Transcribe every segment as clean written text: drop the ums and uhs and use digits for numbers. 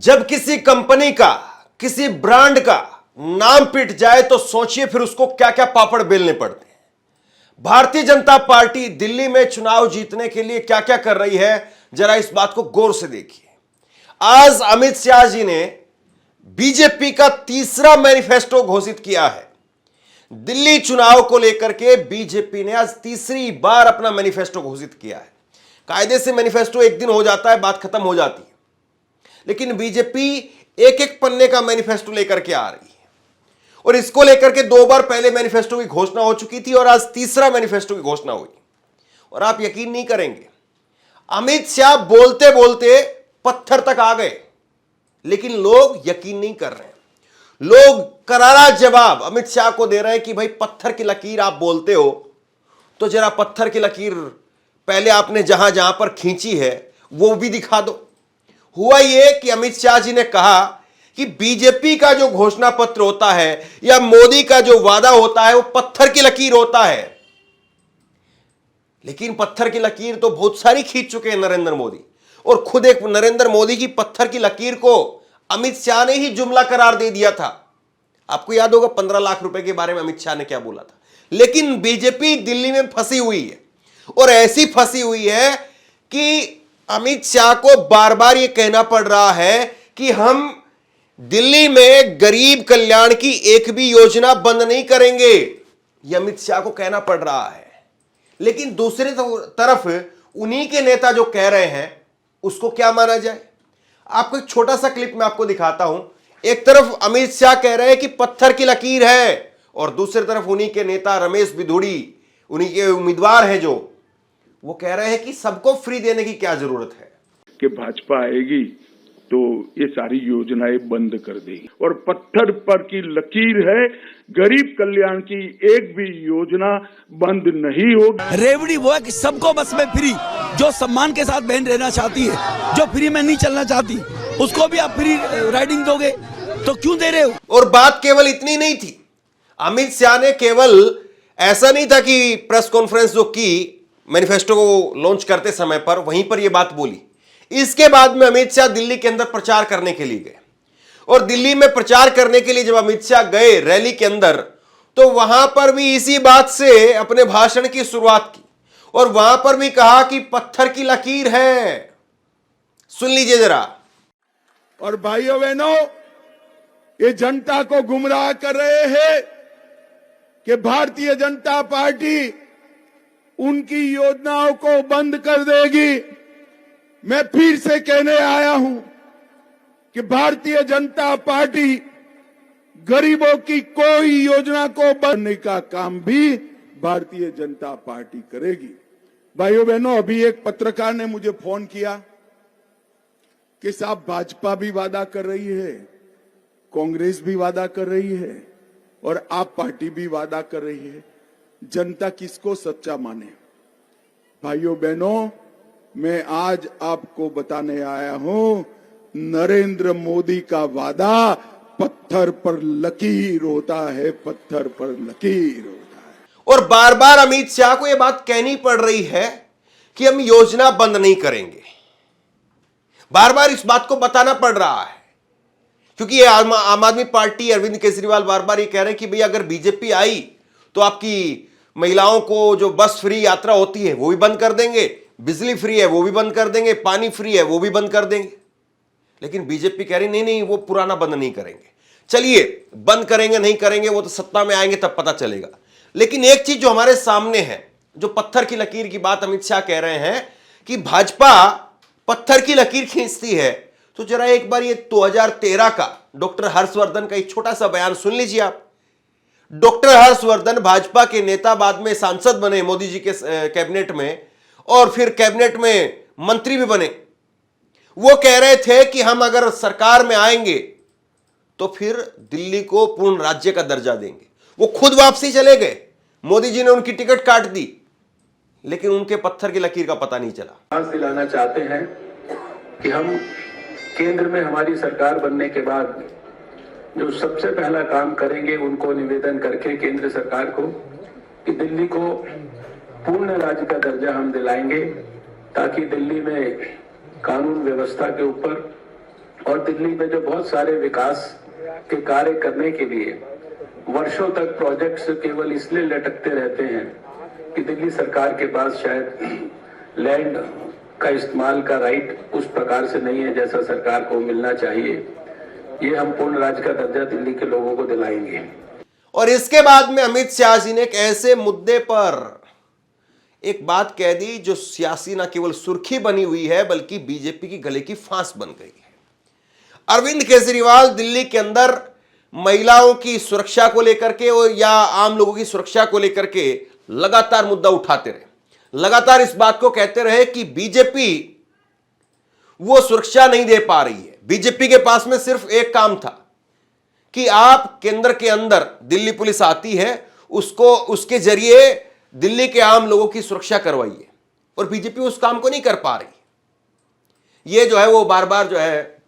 जब किसी कंपनी का, किसी ब्रांड का नाम पिट जाए तो सोचिए फिर उसको क्या क्या पापड़ बेलने पड़ते हैं। भारतीय जनता पार्टी दिल्ली में चुनाव जीतने के लिए क्या क्या कर रही है, जरा इस बात को गौर से देखिए। आज अमित शाह जी ने बीजेपी का तीसरा मैनिफेस्टो घोषित किया है। दिल्ली चुनाव को लेकर के बीजेपी ने आज तीसरी बार अपना मैनिफेस्टो घोषित किया है। कायदे से मैनिफेस्टो एक दिन हो जाता है, बात खत्म हो जाती है, लेकिन बीजेपी एक एक पन्ने का मैनिफेस्टो लेकर के आ रही है और इसको लेकर के दो बार पहले मैनिफेस्टो की घोषणा हो चुकी थी और आज तीसरा मैनिफेस्टो की घोषणा हुई। और आप यकीन नहीं करेंगे, अमित शाह बोलते बोलते पत्थर तक आ गए, लेकिन लोग यकीन नहीं कर रहे हैं। लोग करारा जवाब अमित शाह को दे रहे हैं कि भाई पत्थर की लकीर आप बोलते हो तो जरा पत्थर की लकीर पहले आपने जहां जहां पर खींची है वो भी दिखा दो। हुआ यह कि अमित शाह जी ने कहा कि बीजेपी का जो घोषणा पत्र होता है या मोदी का जो वादा होता है वो पत्थर की लकीर होता है, लेकिन पत्थर की लकीर तो बहुत सारी खींच चुके हैं नरेंद्र मोदी। और खुद एक नरेंद्र मोदी की पत्थर की लकीर को अमित शाह ने ही जुमला करार दे दिया था। आपको याद होगा 15 लाख रुपए के बारे में अमित शाह ने क्या बोला था। लेकिन बीजेपी दिल्ली में फंसी हुई है और ऐसी फंसी हुई है कि अमित शाह को बार बार यह कहना पड़ रहा है कि हम दिल्ली में गरीब कल्याण की एक भी योजना बंद नहीं करेंगे। यह अमित शाह को कहना पड़ रहा है, लेकिन दूसरी तरफ उन्हीं के नेता जो कह रहे हैं उसको क्या माना जाए। आपको एक छोटा सा क्लिप में आपको दिखाता हूं। एक तरफ अमित शाह कह रहे हैं कि पत्थर की लकीर है और दूसरी तरफ उन्हीं के नेता रमेश बिधूड़ी, उन्हीं के उम्मीदवार हैं जो वो कह रहे हैं कि सबको फ्री देने की क्या जरूरत है कि भाजपा आएगी तो ये सारी योजनाएं बंद कर देगी और पत्थर पर की लकीर है, गरीब कल्याण की एक भी योजना बंद नहीं होगी। रेवड़ी वो है कि सबको बस में फ्री, जो सम्मान के साथ बहन रहना चाहती है, जो फ्री में नहीं चलना चाहती उसको भी आप फ्री राइडिंग दोगे तो क्यों दे रहे हो। और बात केवल इतनी नहीं थी। अमित शाह ने केवल ऐसा नहीं था कि प्रेस कॉन्फ्रेंस जो की मैनिफेस्टो को लॉन्च करते समय पर वहीं पर यह बात बोली। इसके बाद में अमित शाह दिल्ली के अंदर प्रचार करने के लिए गए और दिल्ली में प्रचार करने के लिए जब अमित शाह गए रैली के अंदर, तो वहां पर भी इसी बात से अपने भाषण की शुरुआत की और वहां पर भी कहा कि पत्थर की लकीर है। सुन लीजिए जरा। और भाइयों बहनों, ये जनता को गुमराह कर रहे हैं कि भारतीय जनता पार्टी उनकी योजनाओं को बंद कर देगी। मैं फिर से कहने आया हूं कि भारतीय जनता पार्टी गरीबों की कोई योजना को बंद करने का काम भी भारतीय जनता पार्टी करेगी। भाइयों बहनों, अभी एक पत्रकार ने मुझे फोन किया कि साहब भाजपा भी वादा कर रही है, कांग्रेस भी वादा कर रही है और आप पार्टी भी वादा कर रही है, जनता किसको सच्चा माने। भाइयों बहनों, मैं आज आपको बताने आया हूं, नरेंद्र मोदी का वादा पत्थर पर लकीर होता है, पत्थर पर लकीर होता है। और बार बार अमित शाह को यह बात कहनी पड़ रही है कि हम योजना बंद नहीं करेंगे। बार बार इस बात को बताना पड़ रहा है क्योंकि ये आम आदमी पार्टी, अरविंद केजरीवाल बार बार ये कह रहे हैं कि भाई अगर बीजेपी आई तो आपकी महिलाओं को जो बस फ्री यात्रा होती है वो भी बंद कर देंगे, बिजली फ्री है वो भी बंद कर देंगे, पानी फ्री है वो भी बंद कर देंगे। लेकिन बीजेपी कह रही नहीं नहीं, वो पुराना बंद नहीं करेंगे। चलिए बंद करेंगे नहीं करेंगे वो तो सत्ता में आएंगे तब पता चलेगा। लेकिन एक चीज जो हमारे सामने है, जो पत्थर की लकीर की बात अमित शाह कह रहे हैं कि भाजपा पत्थर की लकीर खींचती है, तो जरा एक बार ये 2013 का डॉक्टर हर्षवर्धन का एक छोटा सा बयान सुन लीजिए आप। डॉक्टर हर्षवर्धन भाजपा के नेता, बाद में सांसद बने मोदी जी के कैबिनेट में और फिर कैबिनेट में मंत्री भी बने। वो कह रहे थे कि हम अगर सरकार में आएंगे तो फिर दिल्ली को पूर्ण राज्य का दर्जा देंगे। वो खुद वापसी चले गए, मोदी जी ने उनकी टिकट काट दी, लेकिन उनके पत्थर की लकीर का पता नहीं चला। दिलाना चाहते हैं कि हम केंद्र में हमारी सरकार बनने के बाद जो सबसे पहला काम करेंगे, उनको निवेदन करके केंद्र सरकार को कि दिल्ली को पूर्ण राज्य का दर्जा हम दिलाएंगे, ताकि दिल्ली में कानून व्यवस्था के ऊपर और दिल्ली में जो बहुत सारे विकास के कार्य करने के लिए वर्षों तक प्रोजेक्ट्स केवल इसलिए लटकते रहते हैं कि दिल्ली सरकार के पास शायद लैंड का इस्तेमाल का राइट उस प्रकार से नहीं है जैसा सरकार को मिलना चाहिए। ये हम पूर्ण राज्य का दर्जा दिल्ली के लोगों को दिलाएंगे। और इसके बाद में अमित शाह जी ने एक ऐसे मुद्दे पर एक बात कह दी जो सियासी ना केवल सुर्खी बनी हुई है बल्कि बीजेपी की गले की फांस बन गई है। अरविंद केजरीवाल दिल्ली के अंदर महिलाओं की सुरक्षा को लेकर के और या आम लोगों की सुरक्षा को लेकर के लगातार मुद्दा उठाते रहे, लगातार इस बात को कहते रहे कि बीजेपी वो सुरक्षा नहीं दे पा रही है। बीजेपी के पास में सिर्फ एक काम था कि आप केंद्र के अंदर दिल्ली पुलिस आती है उसको उसके जरिए दिल्ली के आम लोगों की सुरक्षा करवाइए, और बीजेपी उस काम को नहीं कर पा रही। ये जो है वो बार बार जो है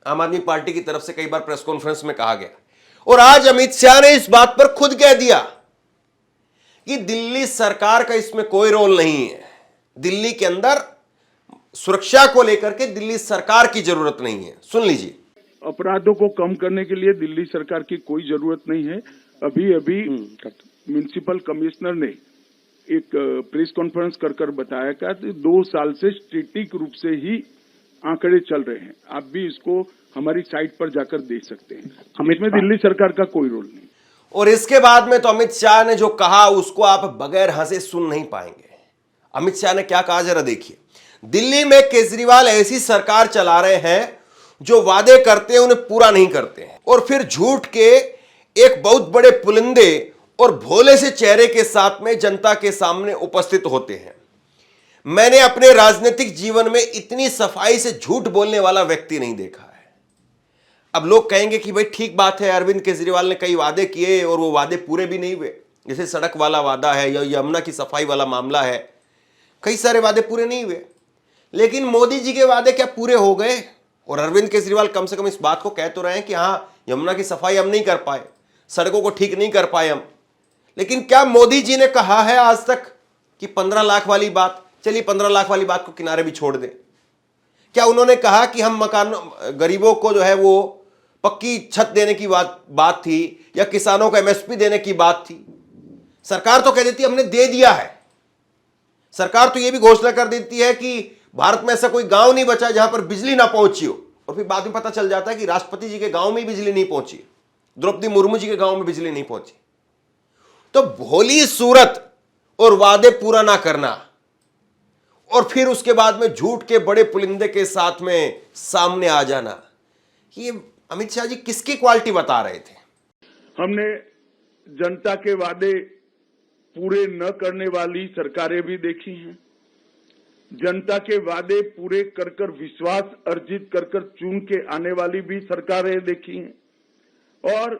आम आदमी पार्टी की तरफ से कई बार प्रेस कॉन्फ्रेंस में कहा गया, और आज अमित शाह ने इस बात पर खुद कह दिया कि दिल्ली सरकार का इसमें कोई रोल नहीं है। दिल्ली के अंदर सुरक्षा को लेकर के दिल्ली सरकार की जरूरत नहीं है। सुन लीजिए। अपराधों को कम करने के लिए दिल्ली सरकार की कोई जरूरत नहीं है। अभी अभी म्युनिसिपल कमिश्नर ने एक प्रेस कॉन्फ्रेंस कर बताया कि 2 साल से स्टैटिक रूप से ही आंकड़े चल रहे हैं। आप भी इसको हमारी साइट पर जाकर देख सकते हैं। इसमें दिल्ली सरकार का कोई रोल नहीं। और इसके बाद में तो अमित शाह ने जो कहा उसको आप बगैर हंसे सुन नहीं पाएंगे। अमित शाह ने क्या कहा जरा देखिए। दिल्ली में केजरीवाल ऐसी सरकार चला रहे हैं जो वादे करते हैं उन्हें पूरा नहीं करते हैं, और फिर झूठ के एक बहुत बड़े पुलिंदे और भोले से चेहरे के साथ में जनता के सामने उपस्थित होते हैं। मैंने अपने राजनीतिक जीवन में इतनी सफाई से झूठ बोलने वाला व्यक्ति नहीं देखा है। अब लोग कहेंगे कि भाई ठीक बात है, अरविंद केजरीवाल ने कई वादे किए और वो वादे पूरे भी नहीं हुए, जैसे सड़क वाला वादा है या यमुना की सफाई वाला मामला है, कई सारे वादे पूरे नहीं हुए। लेकिन मोदी जी के वादे क्या पूरे हो गए? और अरविंद केजरीवाल कम से कम इस बात को कह तो रहे हैं कि हाँ, यमुना की सफाई हम नहीं कर पाए, सड़कों को ठीक नहीं कर पाए हम। लेकिन क्या मोदी जी ने कहा है आज तक कि 15 लाख वाली बात, चलिए 15 लाख वाली बात को किनारे भी छोड़ दें, क्या उन्होंने कहा कि हम मकान गरीबों को जो है वो पक्की छत देने की बात थी, या किसानों को एमएसपी देने की बात थी? सरकार तो कह देती है हमने दे दिया है। सरकार तो ये भी घोषणा कर देती है कि भारत में ऐसा कोई गांव नहीं बचा जहां पर बिजली ना पहुंची हो, और फिर बाद में पता चल जाता है कि राष्ट्रपति जी के गांव में बिजली नहीं पहुंची, द्रौपदी मुर्मू जी के गांव में बिजली नहीं पहुंची। तो भोली सूरत और वादे पूरा ना करना, और फिर उसके बाद में झूठ के बड़े पुलिंदे के साथ में सामने आ जाना, ये अमित शाह जी किसकी क्वालिटी बता रहे थे? हमने जनता के वादे पूरे न करने वाली सरकारें भी देखी हैं, जनता के वादे पूरे कर कर विश्वास अर्जित कर कर चुन के आने वाली भी सरकारें देखी हैं, और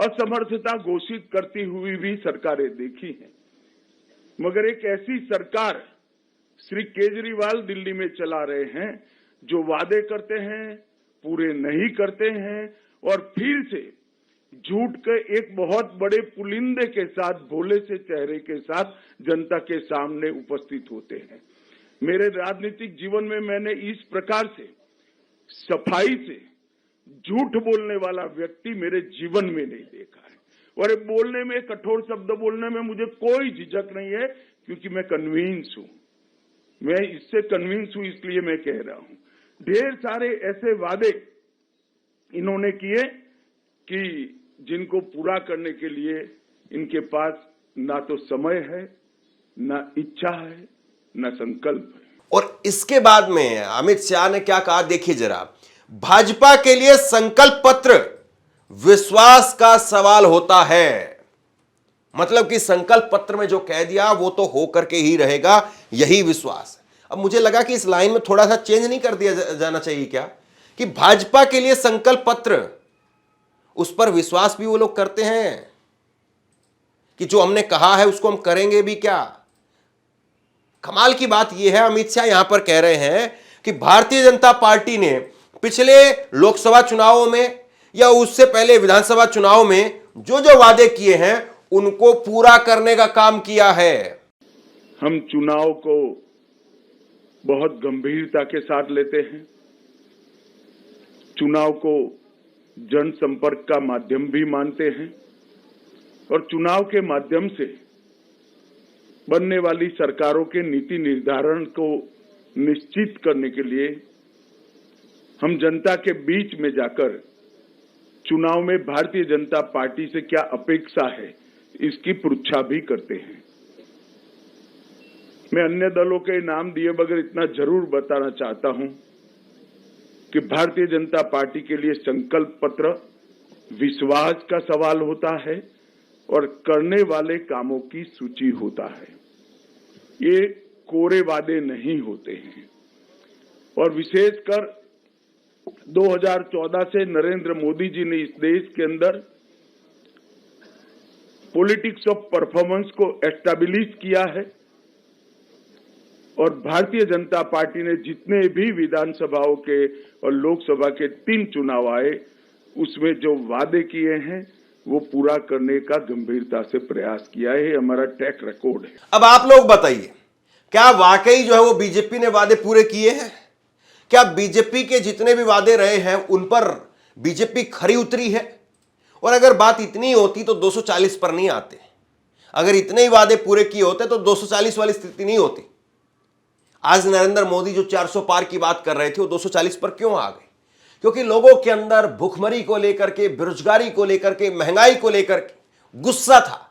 असमर्थता घोषित करती हुई भी सरकारें देखी हैं। मगर एक ऐसी सरकार श्री केजरीवाल दिल्ली में चला रहे हैं जो वादे करते हैं, पूरे नहीं करते हैं, और फिर से झूठ के एक बहुत बड़े पुलिंदे के साथ, भोले से चेहरे के साथ जनता के सामने उपस्थित होते हैं। मेरे राजनीतिक जीवन में मैंने इस प्रकार से सफाई से झूठ बोलने वाला व्यक्ति मेरे जीवन में नहीं देखा है। और बोलने में, कठोर शब्द बोलने में मुझे कोई झिझक नहीं है, क्योंकि मैं कन्विंस हूं, मैं इससे कन्विंस हूं, इसलिए मैं कह रहा हूं। ढेर सारे ऐसे वादे इन्होंने किए कि जिनको पूरा करने के लिए इनके पास ना तो समय है, ना इच्छा है, ना संकल्प है। और इसके बाद में अमित शाह ने क्या कहा देखिए जरा। भाजपा के लिए संकल्प पत्र विश्वास का सवाल होता है। मतलब कि संकल्प पत्र में जो कह दिया वो तो हो करके ही रहेगा, यही विश्वास है। अब मुझे लगा कि इस लाइन में थोड़ा सा चेंज नहीं कर दिया जाना चाहिए क्या, कि भाजपा के लिए संकल्प पत्र, उस पर विश्वास भी वो लोग करते हैं कि जो हमने कहा है उसको हम करेंगे भी क्या। कमाल की बात यह है, अमित शाह यहां पर कह रहे हैं कि भारतीय जनता पार्टी ने पिछले लोकसभा चुनावों में या उससे पहले विधानसभा चुनाव में जो जो वादे किए हैं उनको पूरा करने का काम किया है। हम चुनाव को बहुत गंभीरता के साथ लेते हैं। चुनाव को जनसंपर्क का माध्यम भी मानते हैं और चुनाव के माध्यम से बनने वाली सरकारों के नीति निर्धारण को निश्चित करने के लिए हम जनता के बीच में जाकर चुनाव में भारतीय जनता पार्टी से क्या अपेक्षा है इसकी पृच्छा भी करते हैं। मैं अन्य दलों के नाम दिए बगैर इतना जरूर बताना चाहता हूं कि भारतीय जनता पार्टी के लिए संकल्प पत्र विश्वास का सवाल होता है और करने वाले कामों की सूची होता है। ये कोरे वादे नहीं होते हैं और विशेषकर 2014 से नरेंद्र मोदी जी ने इस देश के अंदर पॉलिटिक्स ऑफ परफॉर्मेंस को एस्टैब्लिश किया है और भारतीय जनता पार्टी ने जितने भी विधानसभाओं के और लोकसभा के 3 चुनाव आए उसमें जो वादे किए हैं वो पूरा करने का गंभीरता से प्रयास किया है। हमारा ट्रैक रिकॉर्ड है। अब आप लोग बताइए, क्या वाकई जो है वो बीजेपी ने वादे पूरे किए हैं? क्या बीजेपी के जितने भी वादे रहे हैं उन पर बीजेपी खरी उतरी है? और अगर बात इतनी होती तो 240 पर नहीं आते। अगर इतने ही वादे पूरे किए होते तो 240 वाली स्थिति नहीं होती। आज नरेंद्र मोदी जो 400 पार की बात कर रहे थे वो 240 पर क्यों आ गए? क्योंकि लोगों के अंदर भुखमरी को लेकर के, बेरोजगारी को लेकर के, महंगाई को लेकर के गुस्सा था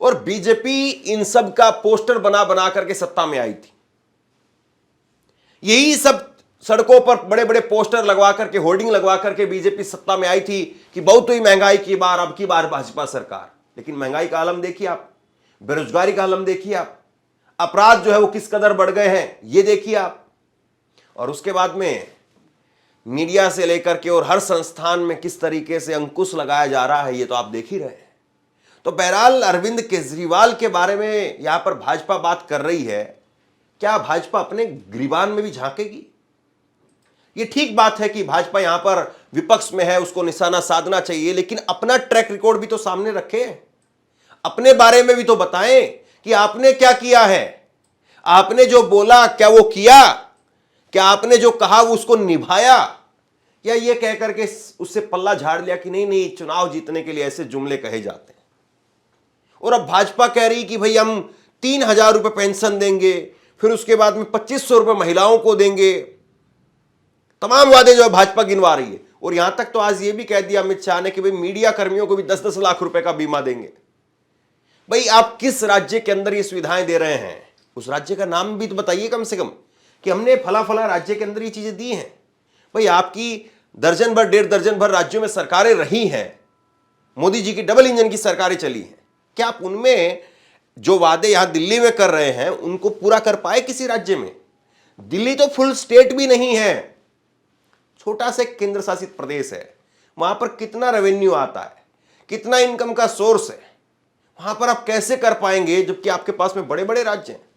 और बीजेपी इन सब का पोस्टर बना बना करके सत्ता में आई थी। यही सब सड़कों पर बड़े बड़े पोस्टर लगवा करके, होर्डिंग लगवा करके बीजेपी सत्ता में आई थी कि बहुत ही महंगाई की बार, अब की बार भाजपा सरकार। लेकिन महंगाई का आलम देखिए आप, बेरोजगारी का आलम देखिए आप, अपराध जो है वो किस कदर बढ़ गए हैं ये देखिए आप। और उसके बाद में मीडिया से लेकर के और हर संस्थान में किस तरीके से अंकुश लगाया जा रहा है ये तो आप देख ही रहे हैं। तो बहरहाल अरविंद केजरीवाल के बारे में यहां पर भाजपा बात कर रही है। क्या भाजपा अपने गिरिबान में भी झांकेगी? ये ठीक बात है कि भाजपा यहां पर विपक्ष में है, उसको निशाना साधना चाहिए, लेकिन अपना ट्रैक रिकॉर्ड भी तो सामने रखें, अपने बारे में भी तो बताएं कि आपने क्या किया है। आपने जो बोला क्या वो किया? क्या आपने जो कहा वो उसको निभाया? या ये कह करके उससे पल्ला झाड़ लिया कि नहीं नहीं चुनाव जीतने के लिए ऐसे जुमले कहे जाते हैं। और अब भाजपा कह रही कि भाई हम 3,000 रुपए पेंशन देंगे, फिर उसके बाद में 2,500 रुपए महिलाओं को देंगे। तमाम वादे जो है भाजपा गिनवा रही है। और यहां तक तो आज ये भी कह दिया अमित शाह ने कि भाई मीडिया कर्मियों को भी 10-10 लाख रुपए का बीमा देंगे। भाई आप किस राज्य के अंदर ये सुविधाएं दे रहे हैं? उस राज्य का नाम भी तो बताइए कम से कम कि हमने फला फला राज्य के अंदर ये चीजें दी हैं। भाई आपकी दर्जन भर, 1.5 दर्जन भर राज्यों में सरकारें रही हैं, मोदी जी की डबल इंजन की सरकारें चली हैं। क्या आप उनमें जो वादे यहां दिल्ली में कर रहे हैं उनको पूरा कर पाए किसी राज्य में? दिल्ली तो फुल स्टेट भी नहीं है, छोटा सा केंद्र शासित प्रदेश है। वहां पर कितना रेवेन्यू आता है, कितना इनकम का सोर्स है, वहां पर आप कैसे कर पाएंगे जबकि आपके पास में बड़े बड़े राज्य हैं।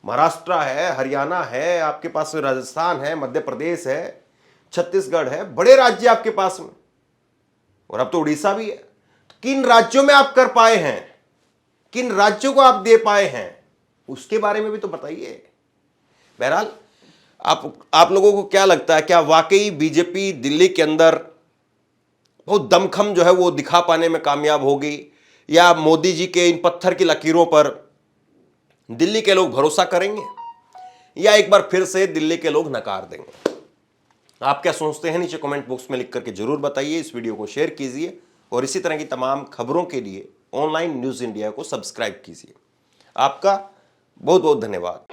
महाराष्ट्र है, हरियाणा है, आपके पास में राजस्थान है, मध्य प्रदेश है, छत्तीसगढ़ है, बड़े राज्य आपके पास में, और अब तो उड़ीसा भी है। तो किन राज्यों में आप कर पाए हैं, किन राज्यों को आप दे पाए हैं, उसके बारे में भी तो बताइए। बहरहाल आप लोगों को क्या लगता है, क्या वाकई बीजेपी दिल्ली के अंदर बहुत दमखम जो है वो दिखा पाने में कामयाब होगी, या मोदी जी के इन पत्थर की लकीरों पर दिल्ली के लोग भरोसा करेंगे, या एक बार फिर से दिल्ली के लोग नकार देंगे? आप क्या सोचते हैं नीचे कमेंट बॉक्स में लिख करके जरूर बताइए। इस वीडियो को शेयर कीजिए और इसी तरह की तमाम खबरों के लिए ऑनलाइन न्यूज़ इंडिया को सब्सक्राइब कीजिए। आपका बहुत बहुत धन्यवाद।